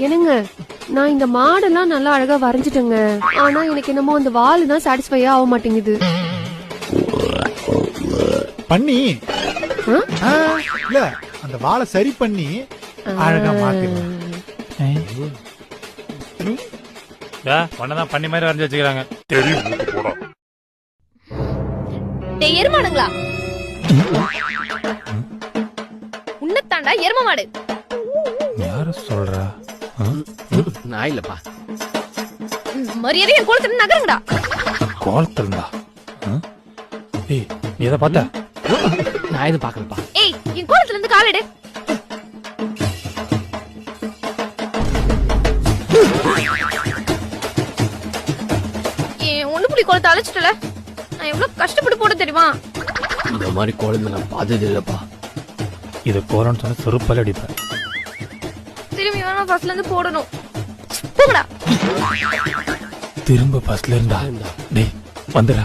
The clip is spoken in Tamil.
என்னங்க, நான் இந்த மாடெல்லாம் நல்லா அழகா வரைஞ்சிட்டேங்க. ஆனா எனக்கு என்னமோ அந்த வால் தான் சாட்டிஸ்ஃபை ஆக மாட்டேங்குது. பண்ணி இல்ல அந்த வாழை சரி பண்ணி அழகா மாத்திடலாம். ஒன்னதான் பண்ணி மாதிரி வரைஞ்சு வச்சுக்கிறாங்க. டேய் எருமாடுங்களா, உன்னத்தாண்டா எரும மாடு. யார சொல்றா? நான் இல்லப்பா. மரியாதை என் கோலத்துல நகருங்கடா. கோலத்துலடா. ஏய் நீ எதை பார்த்த? நான் எதுவும் பாக்கலப்பா. ஏய் என் கோலத்துல இருந்து காலெடு. ஏன் ஒண்ணு புடி கோலத்தை அழைச்சிட்டல, நான் எவ்வளவு கஷ்டப்பட்டு போட தெரியுமா? இந்த மாதிரி கோலத்தை நான் பார்த்தது இல்லப்பா. இது கோலம்னு சொன்னா செருப்பால அடிப்பேன். திரும்பி வேணா ஃபர்ஸ்ட்ல இருந்து போடணும். போங்கடா. திரும்ப ஃபர்ஸ்ட்ல இருந்தா டேய் வந்துடா.